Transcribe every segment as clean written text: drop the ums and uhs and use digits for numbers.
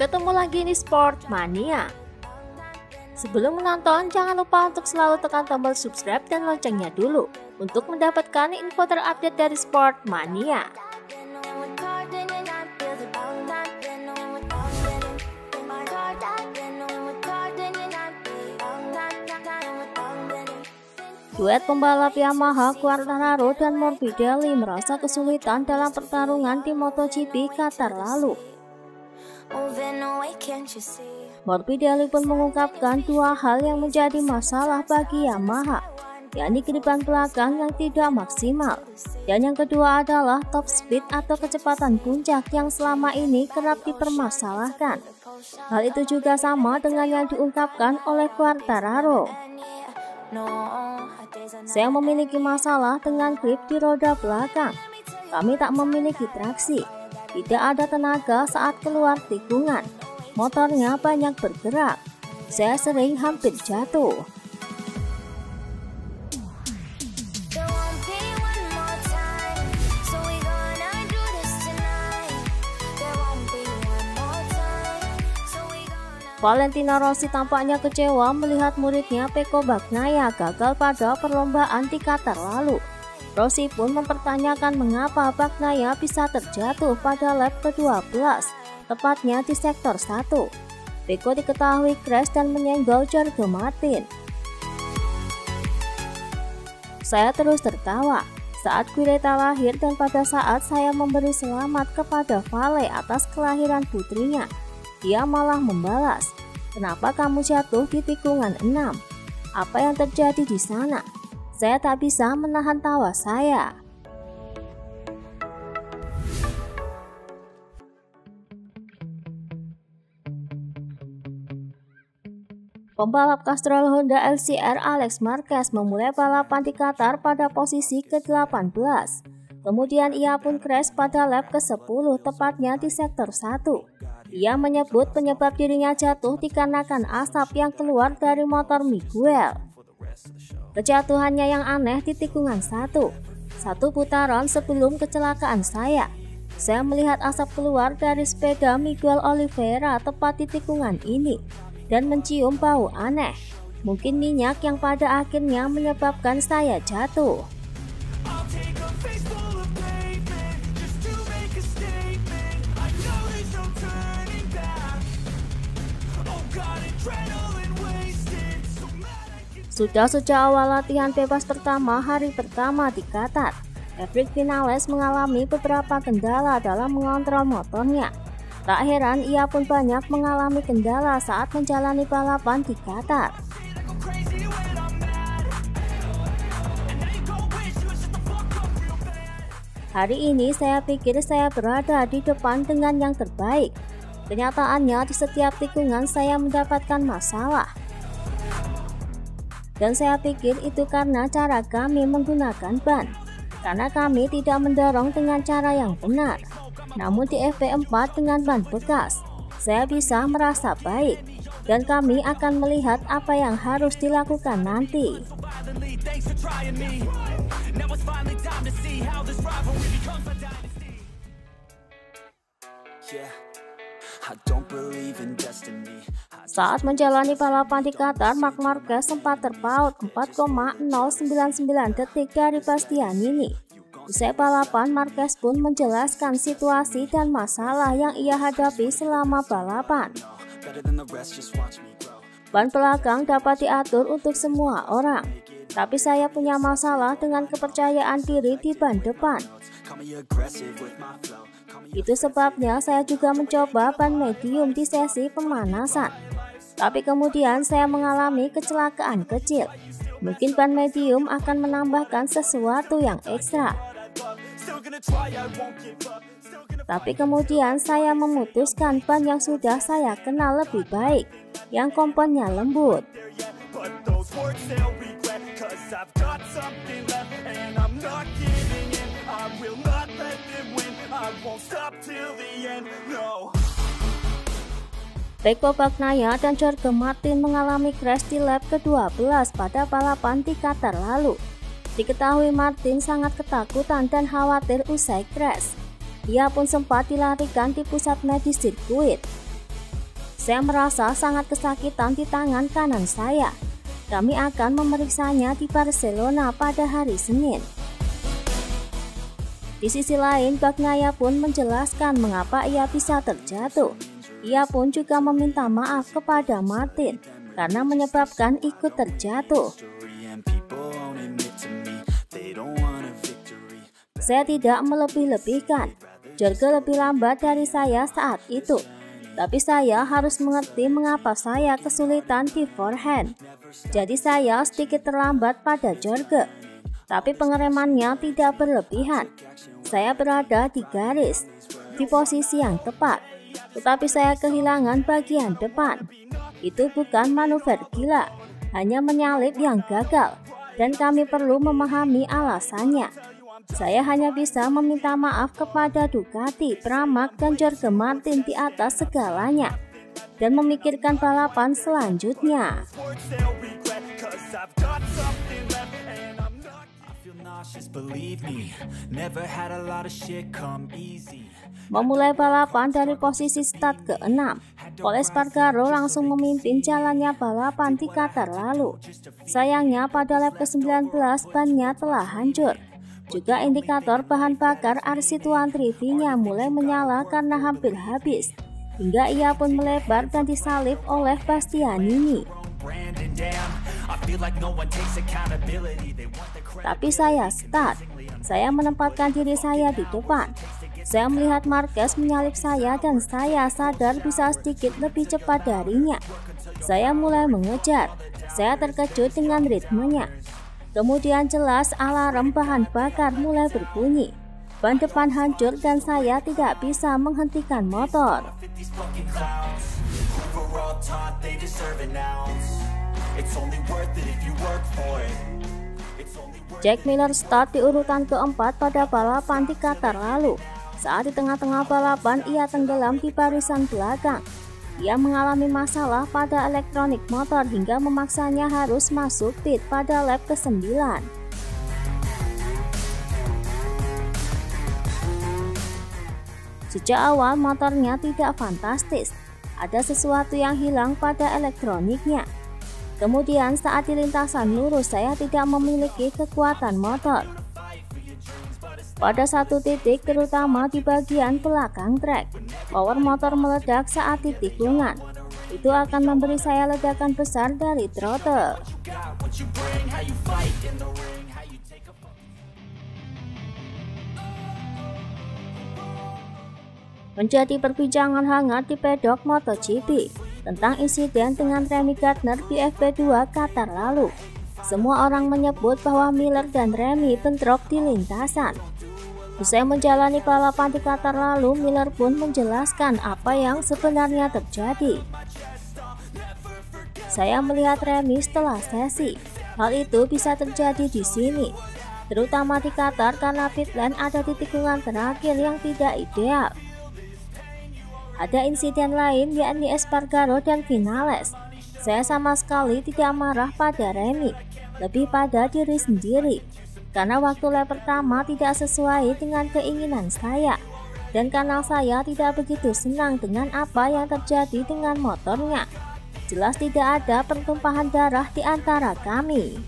Ketemu lagi di Sport Mania. Sebelum menonton, jangan lupa untuk selalu tekan tombol subscribe dan loncengnya dulu untuk mendapatkan info terupdate dari Sport Mania. Duet pembalap Yamaha Quartararo dan Morbidelli merasa kesulitan dalam pertarungan di MotoGP Qatar lalu. Morbidelli pun mengungkapkan dua hal yang menjadi masalah bagi Yamaha, yakni gripan belakang yang tidak maksimal, dan yang kedua adalah top speed atau kecepatan puncak yang selama ini kerap dipermasalahkan. Hal itu juga sama dengan yang diungkapkan oleh Quartararo. Saya memiliki masalah dengan grip di roda belakang. Kami tak memiliki traksi. Tidak ada tenaga saat keluar tikungan. Motornya banyak bergerak. Saya sering hampir jatuh. Valentino Rossi tampaknya kecewa melihat muridnya Pecco Bagnaia gagal pada perlombaan di Qatar lalu. Rossi pun mempertanyakan mengapa Bagnaia bisa terjatuh pada lap ke-12, tepatnya di sektor 1. Pecco diketahui crash dan menyenggol Jorge Martin. Saya terus tertawa saat Quireta lahir dan pada saat saya memberi selamat kepada Vale atas kelahiran putrinya. Dia malah membalas, "Kenapa kamu jatuh di tikungan 6? Apa yang terjadi di sana?" Saya tak bisa menahan tawa saya. Pembalap Castrol Honda LCR Alex Marquez memulai balapan di Qatar pada posisi ke-18. Kemudian ia pun crash pada lap ke-10 tepatnya di sektor 1. Ia menyebut penyebab dirinya jatuh dikarenakan asap yang keluar dari motor Miguel. Kejatuhannya yang aneh di tikungan 1. Satu putaran sebelum kecelakaan saya melihat asap keluar dari sepeda Miguel Oliveira tepat di tikungan ini dan mencium bau aneh. Mungkin minyak yang pada akhirnya menyebabkan saya jatuh. Sudah sejak awal latihan bebas pertama hari pertama di Qatar, Maverick Vinales mengalami beberapa kendala dalam mengontrol motornya. Tak heran ia pun banyak mengalami kendala saat menjalani balapan di Qatar. Hari ini saya pikir saya berada di depan dengan yang terbaik. Kenyataannya di setiap tikungan saya mendapatkan masalah. Dan saya pikir itu karena cara kami menggunakan ban, karena kami tidak mendorong dengan cara yang benar. Namun di FP4 dengan ban bekas, saya bisa merasa baik, dan kami akan melihat apa yang harus dilakukan nanti. Saat menjalani balapan di Qatar, Marc Marquez sempat terpaut 4,099 detik dari Bastianini. Usai balapan, Marquez pun menjelaskan situasi dan masalah yang ia hadapi selama balapan. Ban belakang dapat diatur untuk semua orang, tapi saya punya masalah dengan kepercayaan diri di ban depan. Itu sebabnya saya juga mencoba ban medium di sesi pemanasan. Tapi kemudian saya mengalami kecelakaan kecil. Mungkin ban medium akan menambahkan sesuatu yang ekstra. Tapi kemudian saya memutuskan ban yang sudah saya kenal lebih baik, yang komponnya lembut. Pecco Bagnaia dan Jorge Martin mengalami crash di lap ke-12 pada balapan di Qatar lalu. Diketahui Martin sangat ketakutan dan khawatir usai crash. Ia pun sempat dilarikan di pusat medis sirkuit. Saya merasa sangat kesakitan di tangan kanan saya. Kami akan memeriksanya di Barcelona pada hari Senin. Di sisi lain, Bagnaia pun menjelaskan mengapa ia bisa terjatuh. Ia pun juga meminta maaf kepada Martin karena menyebabkan ikut terjatuh. Saya tidak melebih-lebihkan. Jorge lebih lambat dari saya saat itu. Tapi saya harus mengerti mengapa saya kesulitan di forehand. Jadi saya sedikit terlambat pada Jorge. Tapi pengeremannya tidak berlebihan. Saya berada di garis, di posisi yang tepat. Tetapi saya kehilangan bagian depan. Itu bukan manuver gila, hanya menyalip yang gagal. Dan kami perlu memahami alasannya. Saya hanya bisa meminta maaf kepada Ducati, Pramac, dan Jorge Martin di atas segalanya, dan memikirkan balapan selanjutnya. Memulai balapan dari posisi start ke-6, Pol Espargaro langsung memimpin jalannya balapan di Qatar lalu. Sayangnya pada lap ke-19 bannya telah hancur. Juga indikator bahan bakar RC23V-nya mulai menyala karena hampir habis, hingga ia pun melebar dan disalip oleh Bastianini. Tapi saya start. Saya menempatkan diri saya di depan. Saya melihat Marquez menyalip saya dan saya sadar bisa sedikit lebih cepat darinya. Saya mulai mengejar. Saya terkejut dengan ritmenya. Kemudian jelas alarm bahan bakar mulai berbunyi. Ban depan hancur dan saya tidak bisa menghentikan motor. Jack Miller start di urutan keempat pada balapan di Qatar lalu. Saat di tengah-tengah balapan ia tenggelam di barisan belakang. Ia mengalami masalah pada elektronik motor hingga memaksanya harus masuk pit pada lap ke-9. Sejak awal motornya tidak fantastis. Ada sesuatu yang hilang pada elektroniknya. Kemudian saat di lintasan lurus saya tidak memiliki kekuatan motor. Pada satu titik terutama di bagian belakang trek, power motor meledak saat di tikungan. Itu akan memberi saya ledakan besar dari throttle. Menjadi perbincangan hangat di pedok MotoGP tentang insiden dengan Remy Gardner di FP2 Qatar lalu. Semua orang menyebut bahwa Miller dan Remy bentrok di lintasan. Usai menjalani balapan di Qatar lalu, Miller pun menjelaskan apa yang sebenarnya terjadi. Saya melihat Remy setelah sesi. Hal itu bisa terjadi di sini, terutama di Qatar karena pit lane ada di tikungan terakhir yang tidak ideal. Ada insiden lain yakni Espargaro dan Vinales. Saya sama sekali tidak marah pada Remy, lebih pada diri sendiri. Karena waktu lap pertama tidak sesuai dengan keinginan saya, dan karena saya tidak begitu senang dengan apa yang terjadi dengan motornya. Jelas tidak ada pertumpahan darah di antara kami.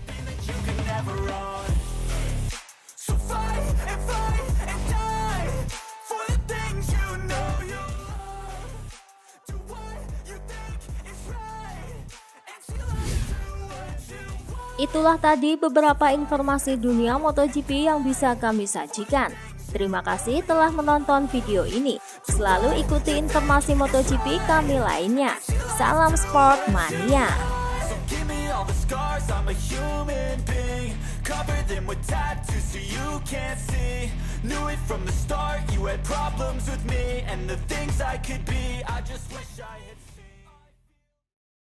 Itulah tadi beberapa informasi dunia MotoGP yang bisa kami sajikan. Terima kasih telah menonton video ini. Selalu ikuti informasi MotoGP kami lainnya. Salam Sport Mania.